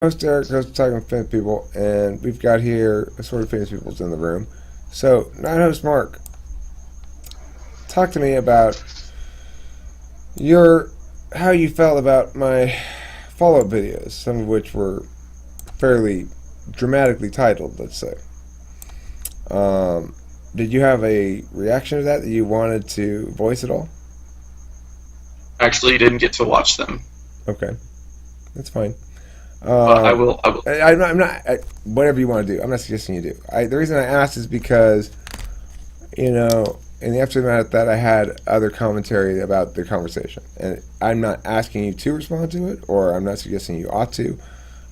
Host Eric, host Talking Famous People, and we've got here sort of famous people's in the room. So, not host Mark, talk to me about your how you felt about my follow-up videos, some of which were fairly dramatically titled, let's say. Did you have a reaction to that you wanted to voice at all? Actually didn't get to watch them, Okay, that's fine. but I will. I will. Whatever you want to do. I'm not suggesting you do. The reason I asked is because, in the aftermath of that, I had other commentary about the conversation. And I'm not asking you to respond to it, or I'm not suggesting you ought to.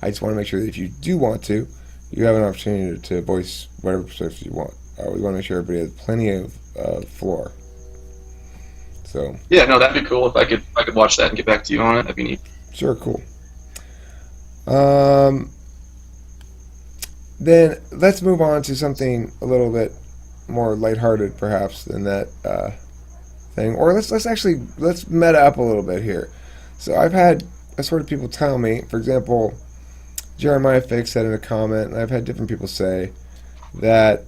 I just want to make sure that if you do want to, you have an opportunity to voice whatever perspective you want. We want to make sure everybody has plenty of floor. So, Yeah, no, that'd be cool if I could watch that and get back to you on it. That'd be neat. sure, cool. Um, then let's move on to something a little bit more lighthearted, perhaps, than that thing. Or let's meta up a little bit here. So I've had a sort of people tell me, for example, Jeremiah Fix said in a comment, and I've had different people say that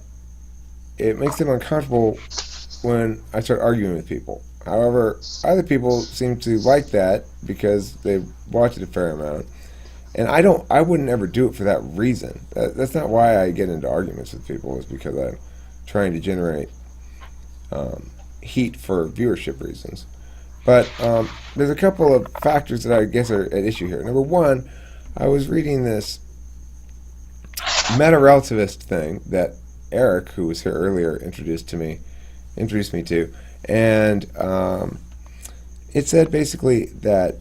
it makes them uncomfortable when I start arguing with people. However, other people seem to like that because they watch it a fair amount. And I wouldn't ever do it for that reason. That's not why I get into arguments with people, is because I'm trying to generate heat for viewership reasons. But there's a couple of factors that I guess are at issue here. Number one, I was reading this meta-relativist thing that Eric, who was here earlier, introduced me to, and it said basically that,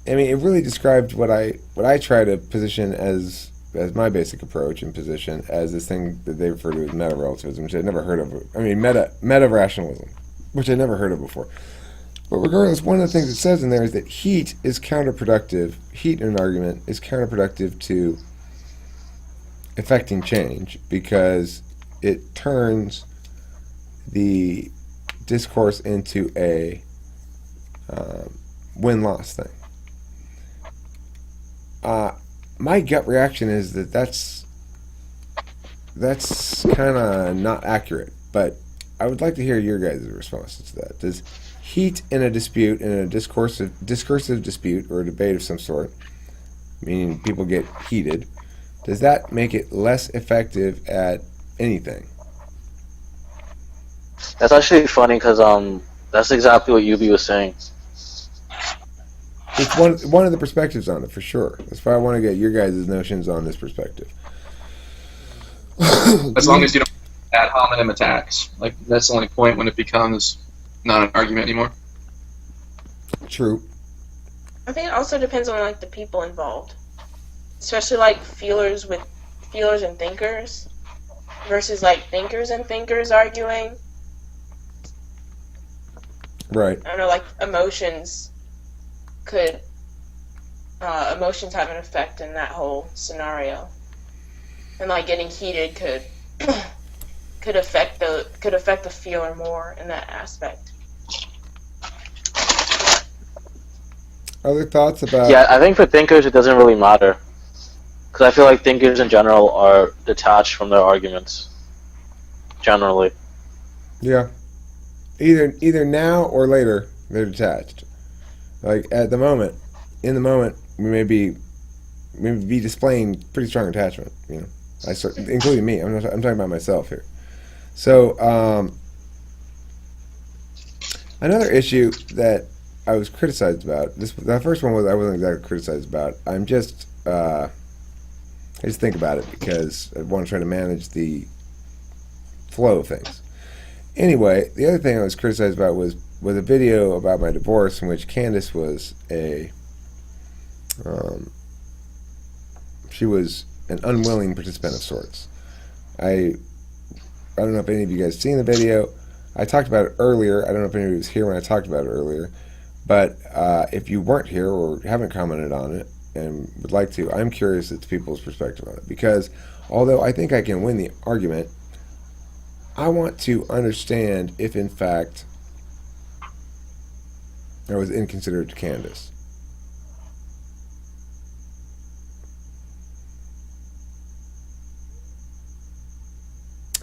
I mean, it really described what I try to position as my basic approach and position as this thing that they refer to as meta relativism, which I'd never heard of. I mean, meta rationalism, which I'd never heard of before. But regardless, one of the things it says in there is that heat is counterproductive. Heat in an argument is counterproductive to effecting change because it turns the discourse into a win-loss thing. My gut reaction is that that's kind of not accurate, but I would like to hear your guys' responses to that. Does heat in a dispute, in a discursive dispute or a debate of some sort, meaning people get heated, does that make it less effective at anything? That's actually funny because that's exactly what Yubi was saying. It's one of the perspectives on it, for sure. That's why I want to get your guys' notions on this perspective. As long as you don't ad hominem attacks, like that's the only point when it becomes not an argument anymore. True. I think it also depends on like the people involved, especially like feelers and thinkers versus like thinkers and thinkers arguing. Right. I don't know, like emotions have an effect in that whole scenario, and like getting heated could affect the feeler more in that aspect. Other thoughts about? Yeah, I think for thinkers it doesn't really matter because I feel like thinkers in general are detached from their arguments. Generally. Yeah. Either now or later, they're detached. Like in the moment, we may be displaying pretty strong attachment. Including me. I'm talking about myself here. So another issue that I was criticized about. The first one was I wasn't exactly criticized about. I just think about it because I want to try to manage the flow of things. Anyway, the other thing I was criticized about was a video about my divorce in which Candice was she was an unwilling participant of sorts. I don't know if any of you guys seen the video. I talked about it earlier. I don't know if anybody was here when I talked about it earlier. But if you weren't here or haven't commented on it and would like to, I'm curious as to people's perspective on it. Because although I think I can win the argument, I want to understand if, in fact, I was inconsiderate to Candice.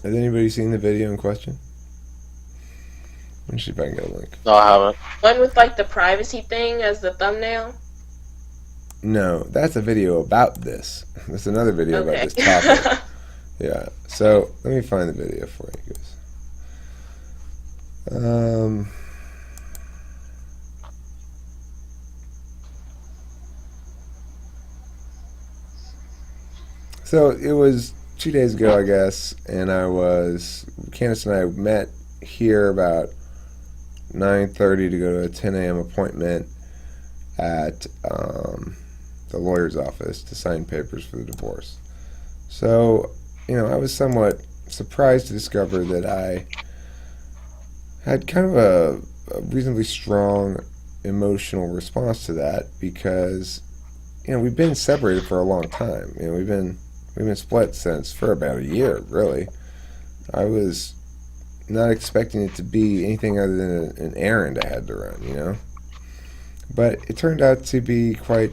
Has anybody seen the video in question? Let me see if I can get a link. No, I haven't. One with like the privacy thing as the thumbnail. No, that's a video about this. That's another video about Okay. this topic. Yeah. So let me find the video for you guys. So it was 2 days ago, I guess, and Candice and I met here about 9:30 to go to a 10 a.m. appointment at the lawyer's office to sign papers for the divorce. So, I was somewhat surprised to discover that I had kind of a reasonably strong emotional response to that because, we've been separated for a long time. We've been split since for about a year, really. I was not expecting it to be anything other than an errand I had to run, But it turned out to be quite,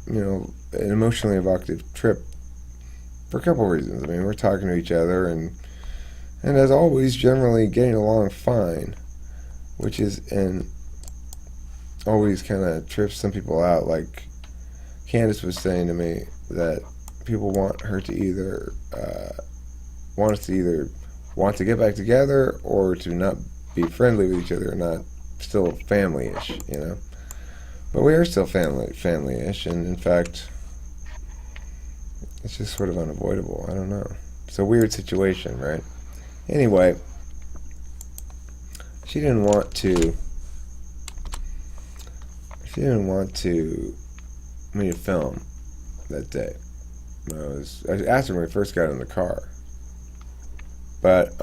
an emotionally evocative trip for a couple of reasons. I mean, we're talking to each other and as always, generally getting along fine, which always kind of trips some people out. Like Candice was saying to me that people want us to either want to get back together or to not be friendly with each other, or not still family-ish, But we are still family-ish, and in fact, it's just sort of unavoidable. I don't know. It's a weird situation, right? Anyway, she didn't want to me to film that day. I asked her when we first got in the car, but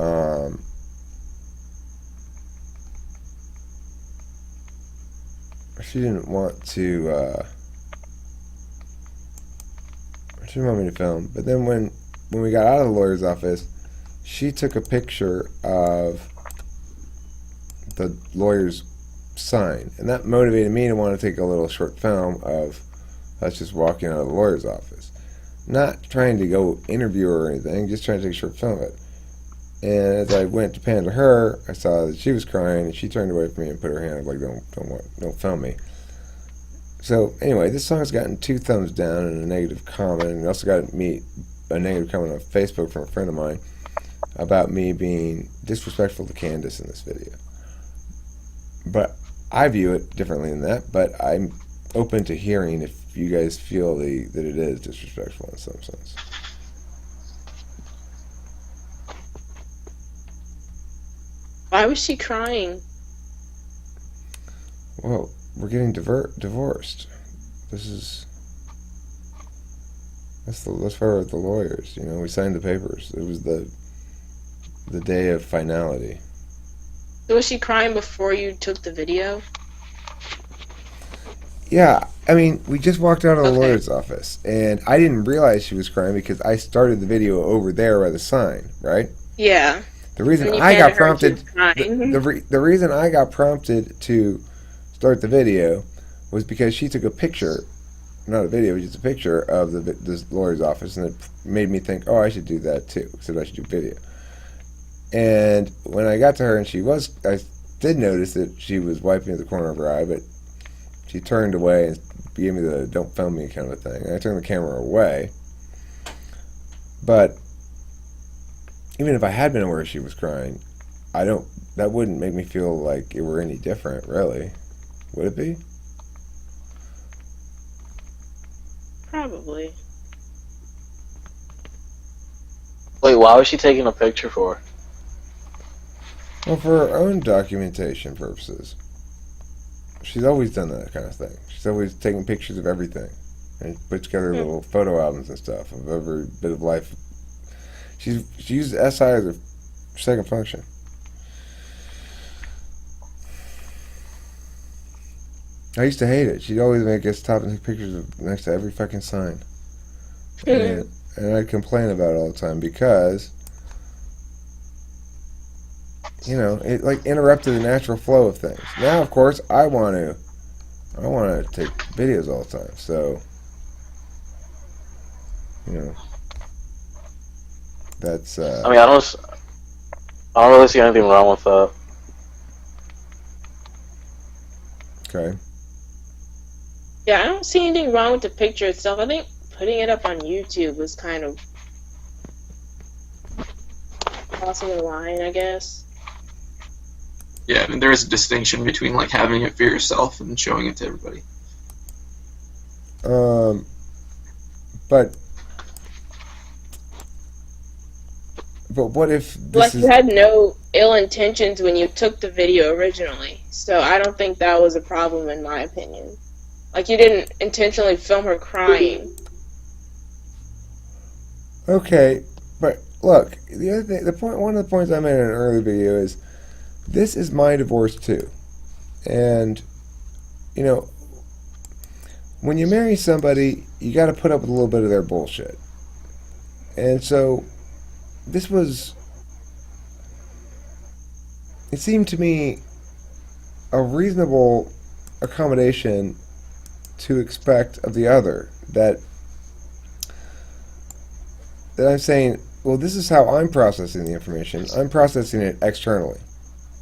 she didn't want me to film. But then when we got out of the lawyer's office, she took a picture of the lawyer's sign, and that motivated me to want to take a little short film of us just walking out of the lawyer's office. Not trying to go interview her or anything, just trying to take a short film of it. And as I went to pan to her, I saw that she was crying, and she turned away from me and put her hand up like, don't film me. So anyway, this song has gotten 2 thumbs down and a negative comment, and it also got a negative comment on Facebook from a friend of mine about me being disrespectful to Candice in this video. But I view it differently than that, but I'm open to hearing if you guys feel that it is disrespectful in some sense. Why was she crying? Well, we're getting divorced. That's why we're at the lawyers. We signed the papers. It was the day of finality. So was she crying before you took the video? Yeah, I mean, we just walked out of the Okay. lawyer's office, and I didn't realize she was crying because I started the video over there by the sign, right? Yeah. The reason When you I panned got to her, she prompted, was crying. the reason I got prompted to start the video was because she took a picture, not a video, but just a picture of this lawyer's office, and it made me think, oh, I should do that too, so I should do video. And when I got to her, and I did notice that she was wiping at the corner of her eye, but she turned away and gave me the "don't film me" kind of a thing. And I turned the camera away. But even if I had been aware she was crying, that wouldn't make me feel like it were any different, really. Would it be? Probably. Wait, why was she taking a picture for? Well, for her own documentation purposes. She's always done that kind of thing. She's always taken pictures of everything and put together little photo albums and stuff of every bit of life. She used SI as her second function. I used to hate it. She'd always make us stop and take pictures of next to every fucking sign. And I'd complain about it all the time because, it like interrupted the natural flow of things. Now, of course, I want to take videos all the time. So, that's. I mean, I don't really see anything wrong with that. Okay. Yeah, I don't see anything wrong with the picture itself. I think putting it up on YouTube was kind of crossing the line, I guess. Yeah, I mean, there is a distinction between like having it for yourself and showing it to everybody. But what if this Like, is you had no ill intentions when you took the video originally, so I don't think that was a problem in my opinion. Like, you didn't intentionally film her crying. okay? But look, the other thing, one of the points I made in an early video is this is my divorce too, and you know, when you marry somebody, you got to put up with a little bit of their bullshit, and so this was. It seemed to me a reasonable accommodation to expect of the other that I'm saying, well, this is how I'm processing the information. I'm processing it externally,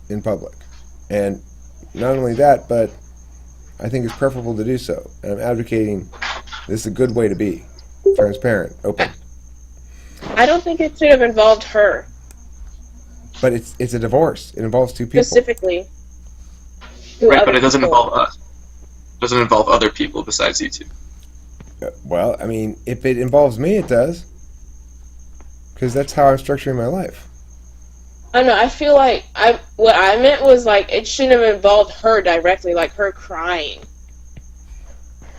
in public. And not only that, but I think it's preferable to do so. And I'm advocating this is a good way to be. Transparent, open. I don't think it should have involved her, But it's a divorce. It involves two people. specifically. Right, but it doesn't involve us. It doesn't involve other people besides you two. Well, I mean, if it involves me, it does. Because that's how I'm structuring my life. I don't know, I feel like what I meant was, like, it shouldn't have involved her directly, like her crying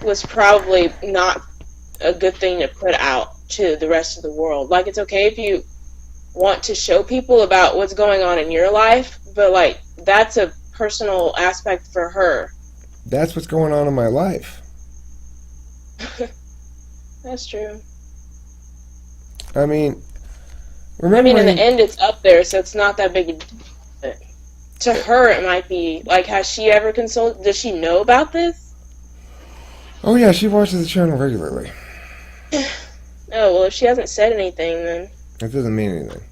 was probably not a good thing to put out to the rest of the world. Like, it's okay if you want to show people about what's going on in your life, but, like, that's a personal aspect for her. That's what's going on in my life. That's true. I mean, I remember mean, in the end, it's up there, so it's not that big a deal. To her, it might be, like, has she ever consulted, does she know about this? Oh yeah, she watches the channel regularly. Oh, well, if she hasn't said anything, then... That doesn't mean anything.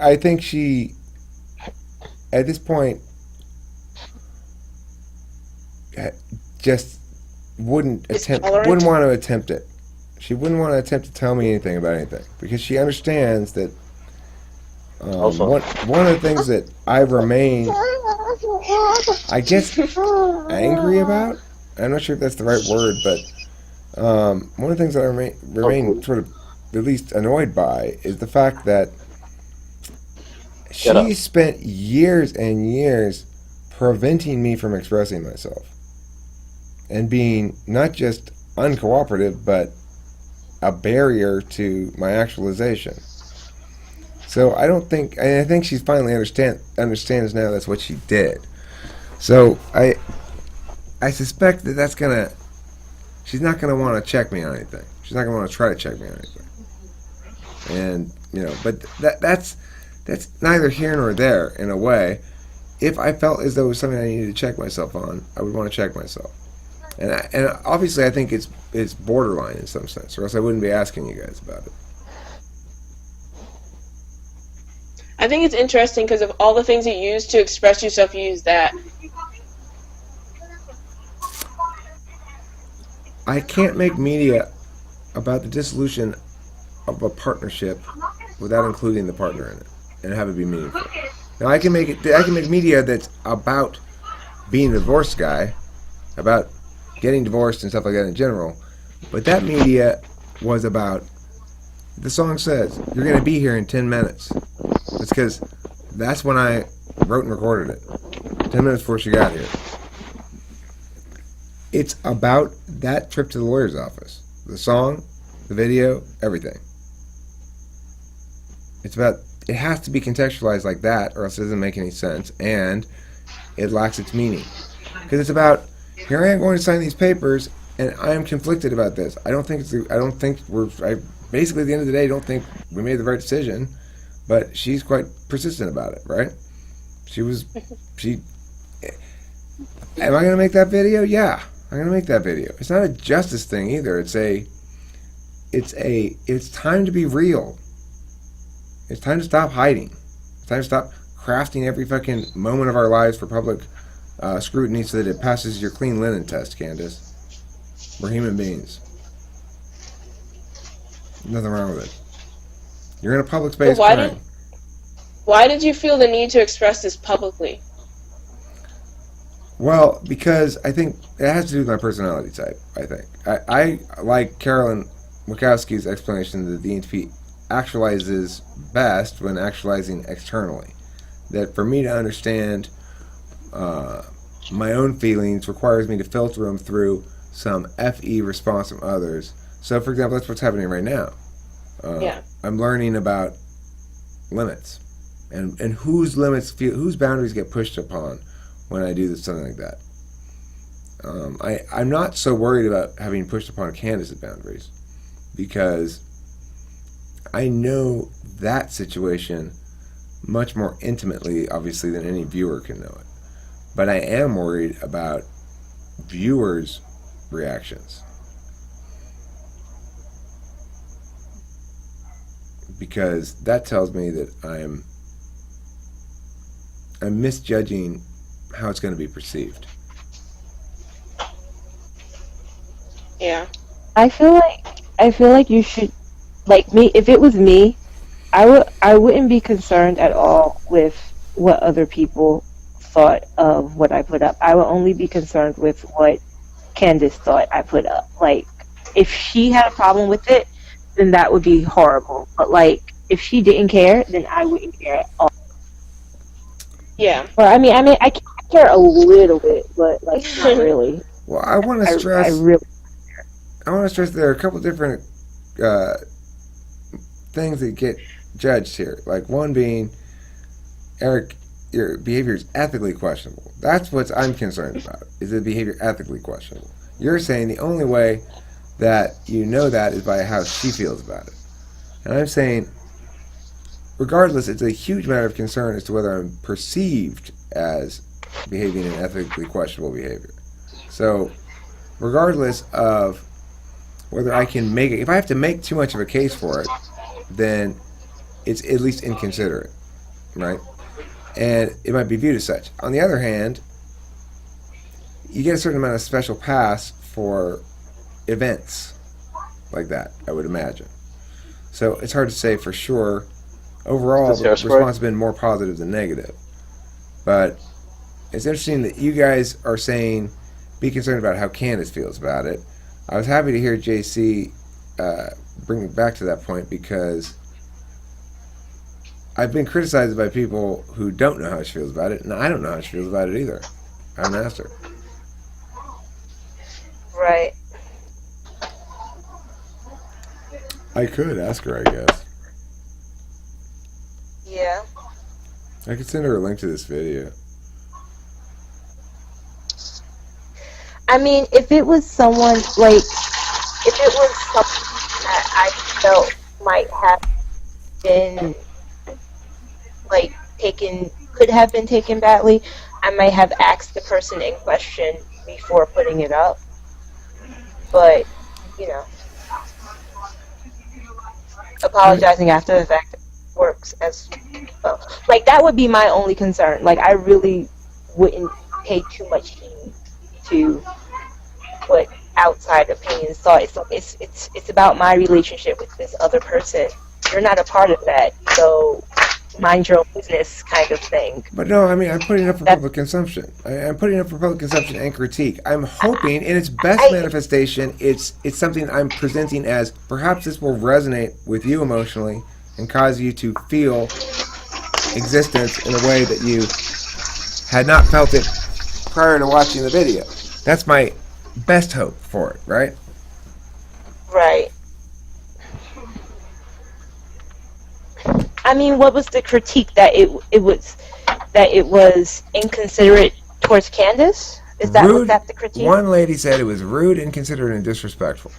I think she, at this point, just wouldn't Tolerant? want to attempt it. She wouldn't want to attempt to tell me anything about anything because she understands that one of the things that I remain, I guess, angry about. I'm not sure if that's the right word, but one of the things that I remain sort of at least annoyed by is the fact that she spent years and years preventing me from expressing myself and being not just uncooperative, but a barrier to my actualization. So I think she's finally understands now that's what she did. So I suspect that she's not gonna want to check me on anything. She's not gonna want to try to check me on anything. And but that's neither here nor there in a way. If I felt as though it was something I needed to check myself on, I would want to check myself. And obviously I think it's borderline in some sense, or else I wouldn't be asking you guys about it. I think it's interesting because of all the things you use to express yourself, you use that. I can't make media about the dissolution of a partnership without including the partner in it and have it be meaningful. Now I can make media that's about being a divorced guy, about getting divorced and stuff like that in general, but that media was about, the song says, you're going to be here in 10 minutes. It's because that's when I wrote and recorded it. 10 minutes before she got here. It's about that trip to the lawyer's office. The song, the video, everything. It has to be contextualized like that, or else it doesn't make any sense, and it lacks its meaning. Because it's about, here I am going to sign these papers, and I am conflicted about this. Basically at the end of the day, I don't think we made the right decision, but she's quite persistent about it, right? Am I going to make that video? Yeah, I'm going to make that video. It's not a justice thing either. It's time to be real. It's time to stop hiding. It's time to stop crafting every fucking moment of our lives for public scrutiny so that it passes your clean linen test, Candice. We're human beings. Nothing wrong with it. You're in a public space crying. Why did you feel the need to express this publicly? Well, because I think it has to do with my personality type, I think. I like Carolyn Wachowski's explanation that the ENTP actualizes best when actualizing externally. That for me to understand my own feelings requires me to filter them through some FE response from others. So, for example, that's what's happening right now. I'm learning about limits and whose boundaries get pushed upon when I do something like that. I'm not so worried about having pushed upon Candice's boundaries because I know that situation much more intimately, obviously, than any viewer can know it. But I am worried about viewers' reactions. Because that tells me that I'm misjudging how it's going to be perceived. Yeah. I feel like you should, like me, if it was me, I wouldn't be concerned at all with what other people thought of what I put up. I would only be concerned with what Candice thought I put up. Like, if she had a problem with it, then that would be horrible. But like, if she didn't care, then I wouldn't care at all. Yeah. Or I mean, I care a little bit, but like not really. Well, I want to stress. I want to stress there are a couple different things that get judged here. Like one being, Eric, your behavior is ethically questionable. That's what I'm concerned about. Is the behavior ethically questionable? You're saying the only way that you know that is by how she feels about it. And I'm saying, regardless, it's a huge matter of concern as to whether I'm perceived as behaving in ethically questionable behavior. So, regardless of whether I can make it, if I have to make too much of a case for it, then it's at least inconsiderate, right? And it might be viewed as such. On the other hand, you get a certain amount of special pass for events like that, I would imagine. So it's hard to say for sure. Overall, the response has been more positive than negative. But it's interesting that you guys are saying be concerned about how Candice feels about it. I was happy to hear JC bring it back to that point because I've been criticized by people who don't know how she feels about it, and I don't know how she feels about it either. I haven't asked her. Right. I could ask her, I guess. Yeah. I could send her a link to this video. I mean, if it was someone, like, if it was something that I felt might have been, like, could have been taken badly, I might have asked the person in question before putting it up. But, you know, apologizing after the fact works as well. Like, that would be my only concern. Like, I really wouldn't pay too much heed to what outside opinions thought. It's about my relationship with this other person. You're not a part of that, so mind your own business kind of thing. But no, I mean, I'm putting it up for public consumption. I'm putting it up for public consumption and critique. I'm hoping, in its best manifestation, it's something I'm presenting as perhaps this will resonate with you emotionally and cause you to feel existence in a way that you had not felt it prior to watching the video. That's my best hope for it, right? Right. I mean, what was the critique that it was inconsiderate towards Candice? Was that the critique? One lady said it was rude, inconsiderate, and disrespectful.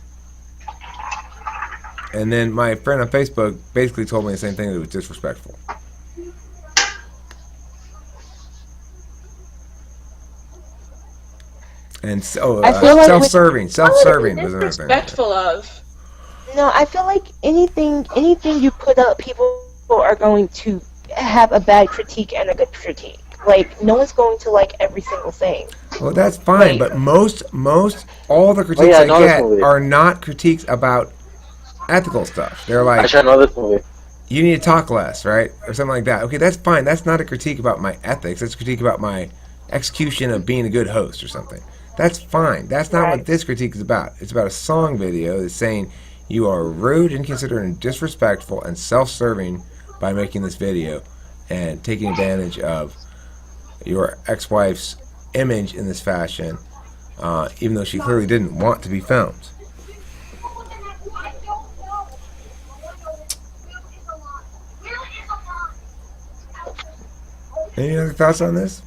And then my friend on Facebook basically told me the same thing, that it was disrespectful. And so self-serving was another thing. Disrespectful of. No, I feel like anything you put up, people people are going to have a bad critique and a good critique. Like, no one's going to like every single thing. Well, that's fine, but most all the critiques yeah, I I know this get movie. are not critiques about ethical stuff. They're I like, should know this movie. you need to talk less, right? Or something like that. Okay, that's fine. That's not a critique about my ethics. That's a critique about my execution of being a good host or something. That's fine. That's not what this critique is about. It's about a song video that's saying you are rude, inconsiderate, and disrespectful and self-serving by making this video and taking advantage of your ex-wife's image in this fashion, even though she clearly didn't want to be filmed. Any other thoughts on this?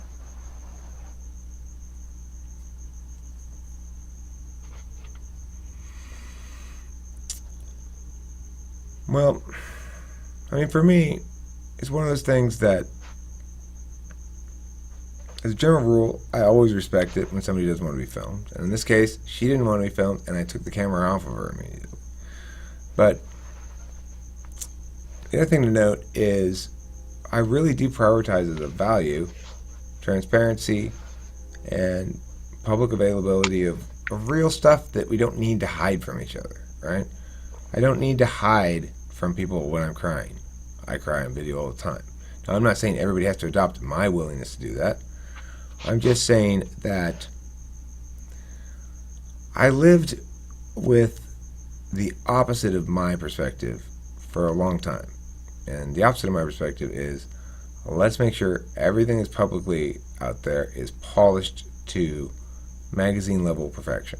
Well, I mean, for me, it's one of those things that, as a general rule, I always respect it when somebody doesn't want to be filmed. And in this case, she didn't want to be filmed, and I took the camera off of her immediately. But the other thing to note is I really do prioritize as a value transparency and public availability of real stuff that we don't need to hide from each other, right? I don't need to hide from people when I'm crying. I cry on video all the time. Now, I'm not saying everybody has to adopt my willingness to do that. I'm just saying that I lived with the opposite of my perspective for a long time. And the opposite of my perspective is, let's make sure everything that's publicly out there is polished to magazine level perfection.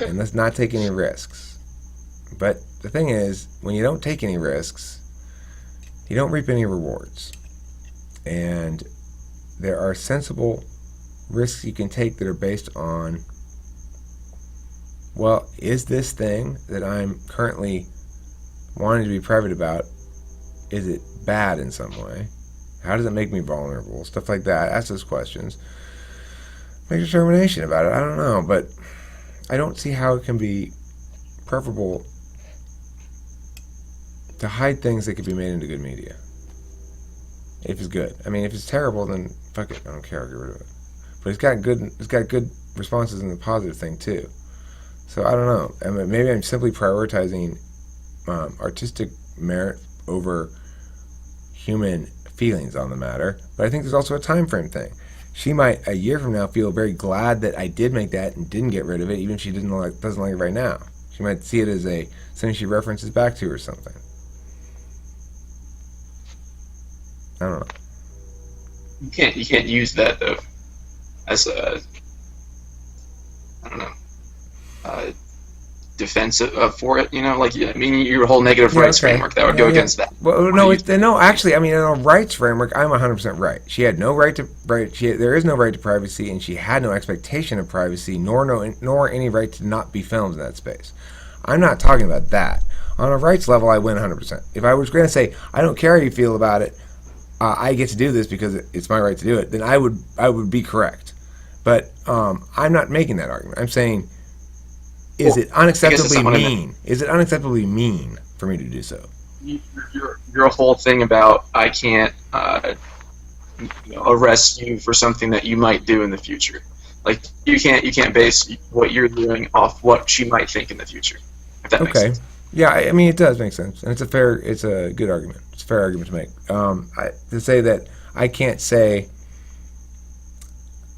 And let's not take any risks. But the thing is, when you don't take any risks, you don't reap any rewards. And there are sensible risks you can take that are based on, well, is this thing that I'm currently wanting to be private about, is it bad in some way? How does it make me vulnerable? Stuff like that. Ask those questions. Make a determination about it. I don't know, but I don't see how it can be preferable to hide things that could be made into good media. If it's good. I mean, if it's terrible, then fuck it. I don't care. I'll get rid of it. But it's got good responses in the positive thing too. So I don't know. I mean, maybe I'm simply prioritizing artistic merit over human feelings on the matter. But I think there's also a time frame thing. She might, a year from now, feel very glad that I did make that and didn't get rid of it, even if she doesn't like it right now. She might see it as something she references back to or something. I don't know. You can't use that though as a, I don't know, defense for it. You know, like, I mean, your whole negative rights framework that would go against that. Well, no, actually, I mean, in a rights framework, I'm 100% right. She had no right to there is no right to privacy, and she had no expectation of privacy, nor any right to not be filmed in that space. I'm not talking about that. On a rights level, I win 100%. If I was going to say I don't care how you feel about it, I get to do this because it's my right to do it, then I would be correct. But I'm not making that argument. I'm saying, is it unacceptably mean? Is it unacceptably mean for me to do so? Your whole thing about I can't arrest you for something that you might do in the future. Like, you can't base what you're doing off what she might think in the future. If that makes sense. Yeah, I mean, it does make sense, and it's a good argument. It's a fair argument to make. To say that I can't say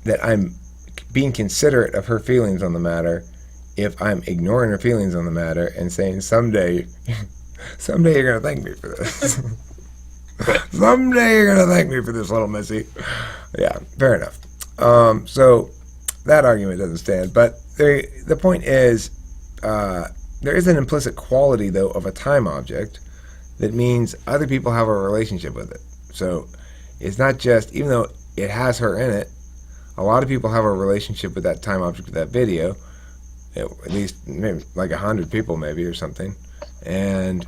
that I'm being considerate of her feelings on the matter if I'm ignoring her feelings on the matter and saying someday you're gonna thank me for this. Someday you're gonna thank me for this, little missy. Yeah, fair enough. So that argument doesn't stand. But the point is, there is an implicit quality, though, of a time object that means other people have a relationship with it. So it's not just, even though it has her in it, a lot of people have a relationship with that time object, with that video. At least maybe like 100 people, maybe, or something. And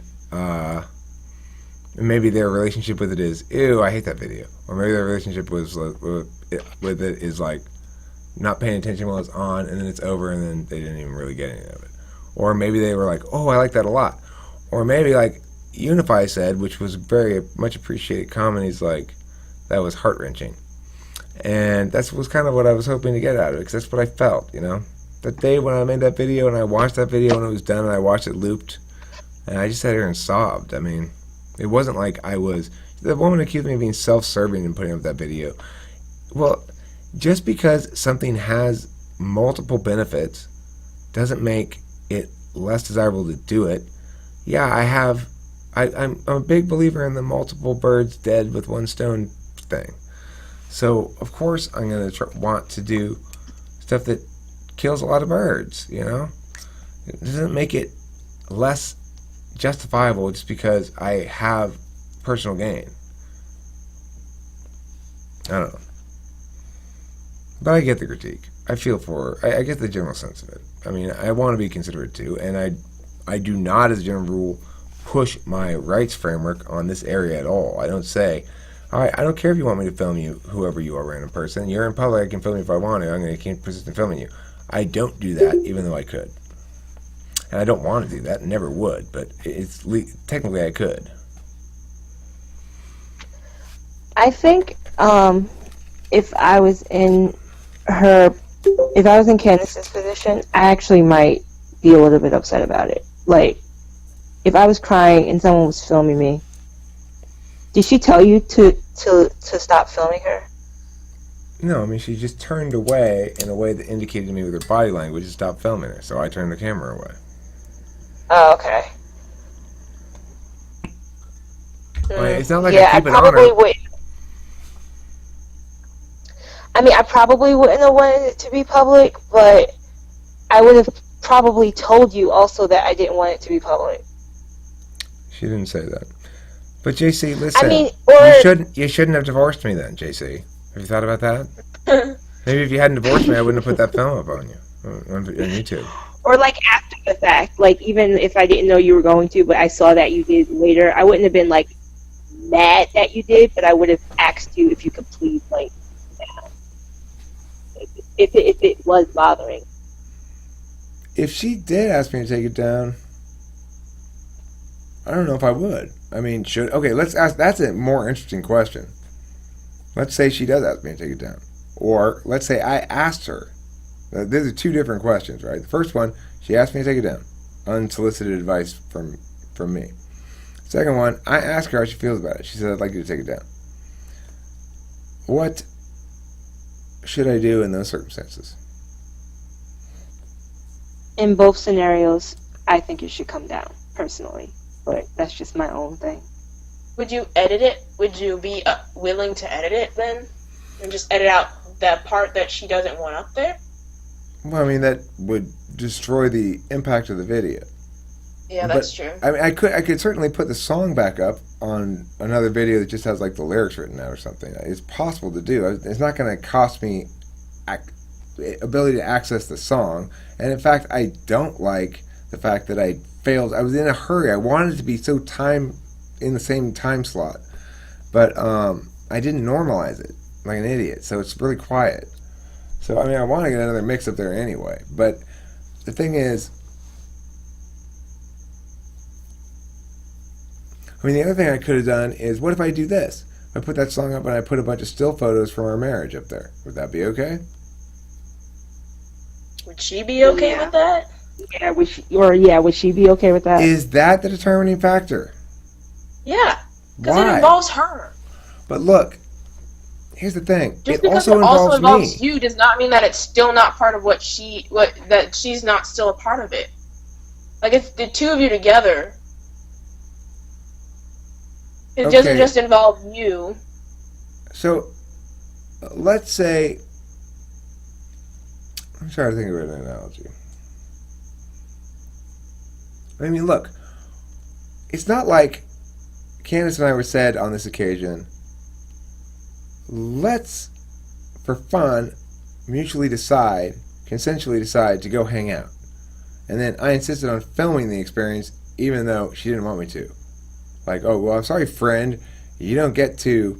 maybe their relationship with it is, ew, I hate that video. Or maybe their relationship with it is like not paying attention while it's on, and then it's over, and then they didn't even really get any of it. Or maybe they were like, oh, I like that a lot. Or maybe like Unify said, which was very much appreciated comment, he's like, that was heart-wrenching. And that was kind of what I was hoping to get out of it, because that's what I felt, you know? That day when I made that video and I watched that video when it was done and I watched it looped, and I just sat here and sobbed. I mean, it wasn't like I was... The woman accused me of being self-serving in putting up that video. Well, just because something has multiple benefits doesn't make it less desirable to do it. Yeah, I'm a big believer in the multiple birds dead with one stone thing. So, of course, I'm going to want to do stuff that kills a lot of birds, you know? It doesn't make it less justifiable just because I have personal gain. I don't know. But I get the critique. I feel for her. I get the general sense of it. I mean, I want to be considerate too, and I do not, as a general rule, push my rights framework on this area at all. I don't say, all right, I don't care if you want me to film you, whoever you are, random person. You're in public, I can film you if I want to. I'm going to keep persistent filming you. I don't do that, even though I could. And I don't want to do that, never would, but technically I could. I think if I was in Candice's position, I actually might be a little bit upset about it. Like, if I was crying and someone was filming me, did she tell you to stop filming her? No, I mean, she just turned away in a way that indicated to me with her body language to stop filming her, so I turned the camera away. Oh, okay. It's not like Yeah, I keep I it on probably her. would. I mean, I probably wouldn't have wanted it to be public, but I would have probably told you also that I didn't want it to be public. She didn't say that. But JC, listen. I mean, you shouldn't have divorced me then, JC. Have you thought about that? Maybe if you hadn't divorced me, I wouldn't have put that film up on YouTube. Or like after the fact, like even if I didn't know you were going to, but I saw that you did later, I wouldn't have been like mad that you did, but I would have asked you if you could please like down. If it was bothering. If she did ask me to take it down, I don't know if I would. I mean, let's ask, that's a more interesting question. Let's say she does ask me to take it down. Or let's say I asked her. These are two different questions, right? The first one, she asked me to take it down. Unsolicited advice from me. Second one, I asked her how she feels about it. She said, I'd like you to take it down. What should I do in those circumstances? In both scenarios, I think it should come down, personally. But that's just my own thing. Would you edit it? Would you be willing to edit it then? And just edit out that part that she doesn't want up there? Well, I mean, that would destroy the impact of the video. Yeah, that's true. I mean, I could certainly put the song back up on another video that just has like the lyrics written out or something. It's possible to do. It's not going to cost me ability to access the song. And in fact, I don't like the fact that I failed. I was in a hurry. I wanted it to be so in the same time slot, but I didn't normalize it like an idiot. So it's really quiet. So I mean, I want to get another mix up there anyway. But the thing is, I mean, the other thing I could have done is, what if I do this? I put that song up and I put a bunch of still photos from our marriage up there. Would that be okay? Would she be okay with that? Yeah, would she be okay with that? Is that the determining factor? Yeah, because Why? it involves her. But look, here's the thing. Just it because also it also involves me. you does not mean that it's still not part of that she's not still a part of it. Like, it's the two of you together. It doesn't just involve you. So, let's say, I'm trying to think of an analogy. I mean, look, it's not like Candice and I were said on this occasion, let's, for fun, mutually decide, consensually decide to go hang out. And then I insisted on filming the experience even though she didn't want me to. Like, oh, well, I'm sorry, friend, you don't get to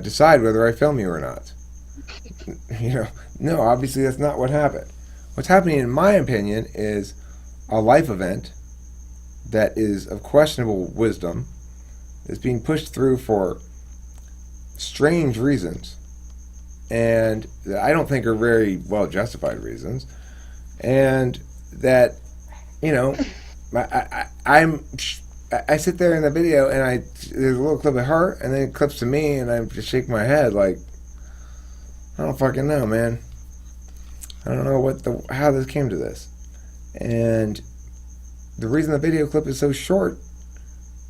decide whether I film you or not. No, obviously that's not what happened. What's happening, in my opinion, is a life event that is of questionable wisdom, is being pushed through for strange reasons, and that I don't think are very well justified reasons, and that, you know, I sit there in the video and there's a little clip of her and then it clips to me and I just shake my head like, I don't fucking know, man. I don't know how this came to this. And the reason the video clip is so short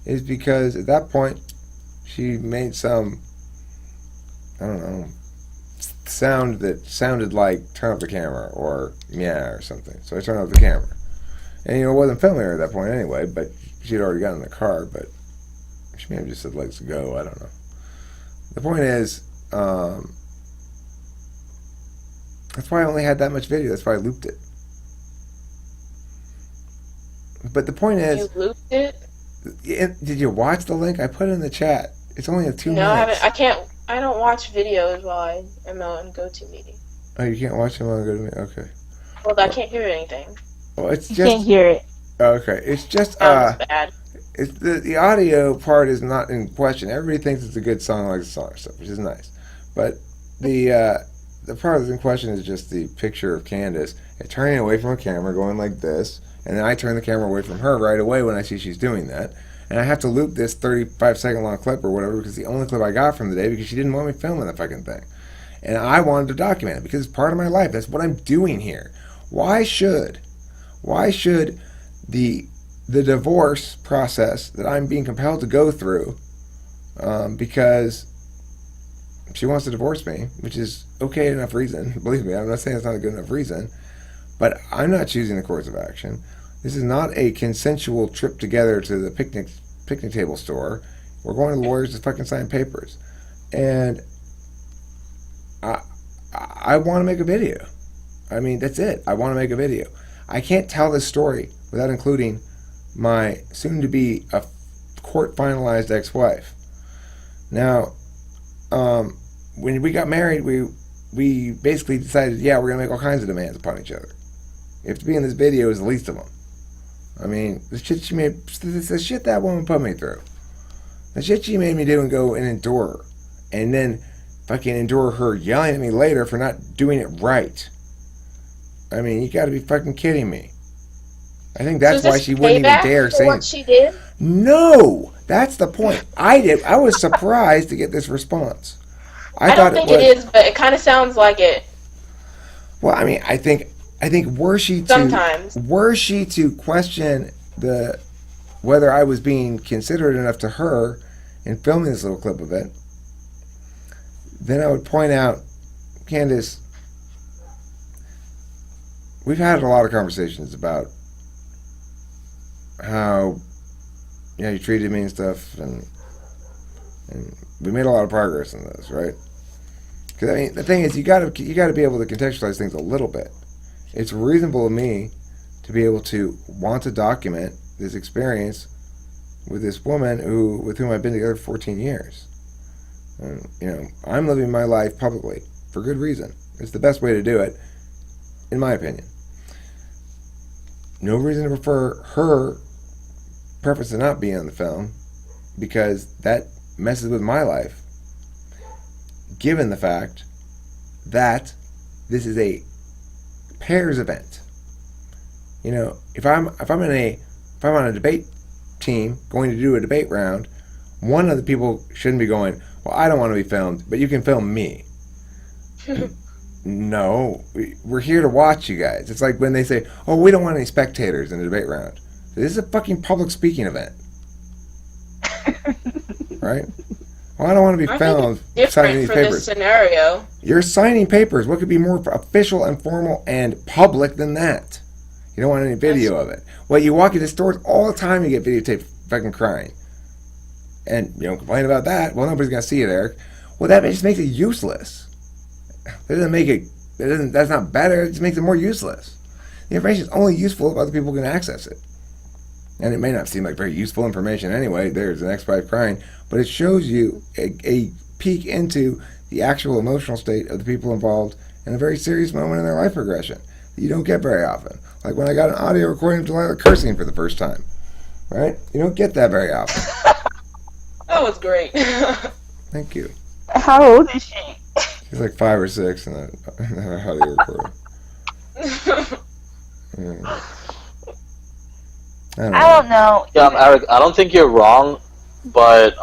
is because at that point she made some, I don't know, sound that sounded like turn off the camera or yeah or something. So I turned off the camera. And it wasn't filming her at that point anyway, but she'd already gotten in the car, but she may have just said let's go, I don't know. The point is, that's why I only had that much video, that's why I looped it. But the point is... You looped it? Did you watch the link? I put it in the chat. It's only a 2 minutes. No, I haven't. I don't watch videos while I am on GoToMeeting. Oh, you can't watch them on GoToMeeting? Okay. Well, I can't hear anything. Well, it's You just... can't hear it. Okay, it's just... Sounds bad. It's the audio part is not in question. Everybody thinks it's a good song, like the song stuff, which is nice. But the part that's in question is just the picture of Candice turning away from her camera, going like this, and then I turn the camera away from her right away when I see she's doing that. And I have to loop this 35-second long clip or whatever because it's the only clip I got from the day because she didn't want me filming the fucking thing. And I wanted to document it because it's part of my life. That's what I'm doing here. Why should the divorce process that I'm being compelled to go through because she wants to divorce me, which is okay enough reason. Believe me, I'm not saying it's not a good enough reason, but I'm not choosing the course of action. This is not a consensual trip together to the picnic table store. We're going to lawyers to fucking sign papers. And I want to make a video. I mean, that's it. I want to make a video. I can't tell this story without including my soon-to-be a court-finalized ex-wife. Now, when we got married, we basically decided, yeah, we're going to make all kinds of demands upon each other. You have to be in this video is the least of them. I mean, the shit she made, the shit that woman put me through. The shit she made me do and go and endure. And then fucking endure her yelling at me later for not doing it right. I mean, you gotta be fucking kidding me. I think that's why she wouldn't even dare say what she did? No! That's the point. I was surprised to get this response. I don't think it is, but it kind of sounds like it. Well, I mean, I think were she to question whether I was being considerate enough to her in filming this little clip of it, then I would point out, Candice, we've had a lot of conversations about how you treated me and stuff, and we made a lot of progress in this, right? Because I mean, the thing is, you got to be able to contextualize things a little bit. It's reasonable of me to be able to want to document this experience with this woman with whom I've been together for 14 years. And, I'm living my life publicly for good reason. It's the best way to do it, in my opinion. No reason to prefer her preference to not be on the film because that messes with my life, given the fact that this is a pairs event. If I'm on a debate team going to do a debate round, one of the people shouldn't be going, well, I don't want to be filmed, but you can film me. No, we're here to watch you guys. It's like when they say, oh, we don't want any spectators in the debate round. This is a fucking public speaking event. Right? Well, I don't want to be filmed signing these papers. This scenario. You're signing papers. What could be more official and formal and public than that? You don't want any video of it. Well, you walk into stores all the time, you get videotaped fucking crying. And you don't complain about that. Well, nobody's going to see it, Eric. Well, that just makes it useless. That doesn't make it, that's not better. It just makes it more useless. The information is only useful if other people can access it. And it may not seem like very useful information anyway. There's an ex-wife crying. But it shows you a peek into the actual emotional state of the people involved in a very serious moment in their life progression that you don't get very often. Like when I got an audio recording of Delilah cursing for the first time. right? You don't get that very often. That was great. Thank you. How old is she? She's like 5 or 6 in that audio recording. Yeah. I don't know. Yeah, Eric, I don't think you're wrong, but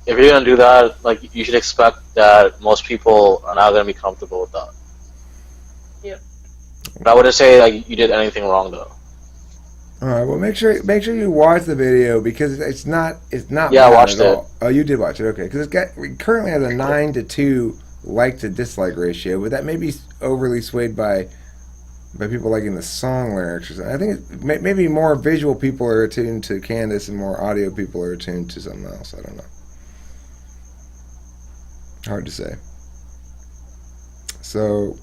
if you're gonna do that, like you should expect that most people are not gonna be comfortable with that. Yep. But I wouldn't say like you did anything wrong though. All right. Well, make sure you watch the video because it's not Yeah, I bad watched at it. all. Oh, you did watch it. Okay, because it currently has a 9-to-2 like to dislike ratio, but that may be overly swayed by people liking the song lyrics or something. I think maybe more visual people are attuned to Candice and more audio people are attuned to something else. I don't know. Hard to say. So,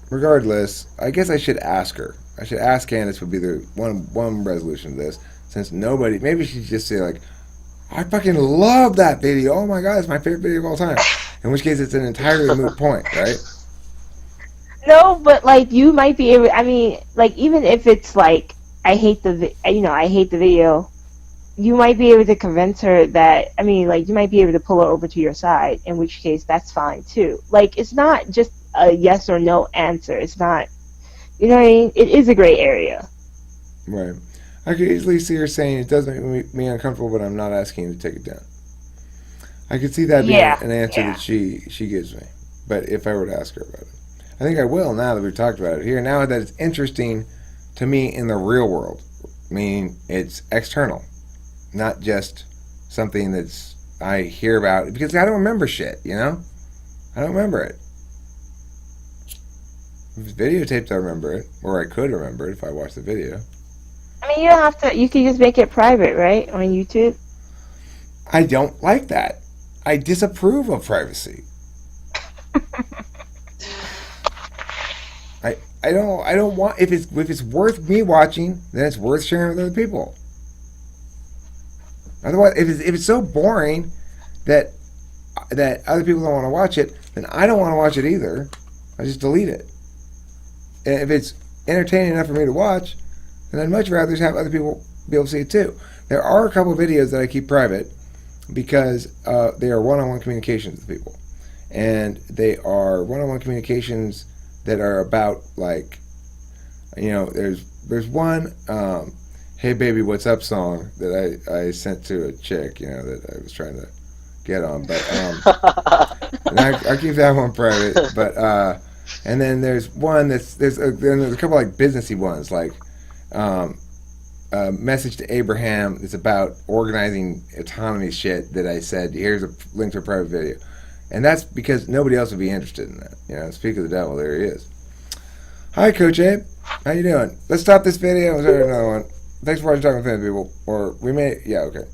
regardless, I guess I should ask her. I should ask Candice would be the one resolution to this, since nobody. Maybe she'd just say like, "I fucking love that video. Oh my god, it's my favorite video of all time." In which case, it's an entirely moot point, right? No, but like you might be able. I mean, like even if it's like I hate the video, you might be able to convince her that. I mean, like you might be able to pull her over to your side. In which case, that's fine too. Like it's not just a yes or no answer. It's not. You know what I mean? It is a gray area. Right. I could easily see her saying it does make me uncomfortable, but I'm not asking you to take it down. I could see that being an answer that she gives me. But if I were to ask her about it, I think I will now that we've talked about it here. Now that it's interesting to me in the real world, meaning it's external, not just something that's I hear about because I don't remember shit. You know, I don't remember it. If it's videotaped, I remember it, or I could remember it if I watched the video. I mean, you don't have to. You can just make it private, right, on YouTube. I don't like that. I disapprove of privacy. I don't want if it's worth me watching, then it's worth sharing with other people. Otherwise, if it's so boring that other people don't want to watch it, then I don't want to watch it either. I just delete it. And if it's entertaining enough for me to watch, then I'd much rather have other people be able to see it too. There are a couple of videos that I keep private because they are one-on-one communications with people. And they are one-on-one communications that are about, like, you know, there's one, Hey Baby What's Up song that I sent to a chick, you know, that I was trying to get on. But and I keep that one private. But and then there's one there's a couple like businessy ones, like Message to Abraham. It's about organizing autonomy shit that I said, here's a link to a private video. And that's because nobody else would be interested in that. You know, speak of the devil, there he is. Hi, Coach Abe. How you doing? Let's stop this video and start another one. Thanks for watching Talking with Family People. Or we may, yeah, okay.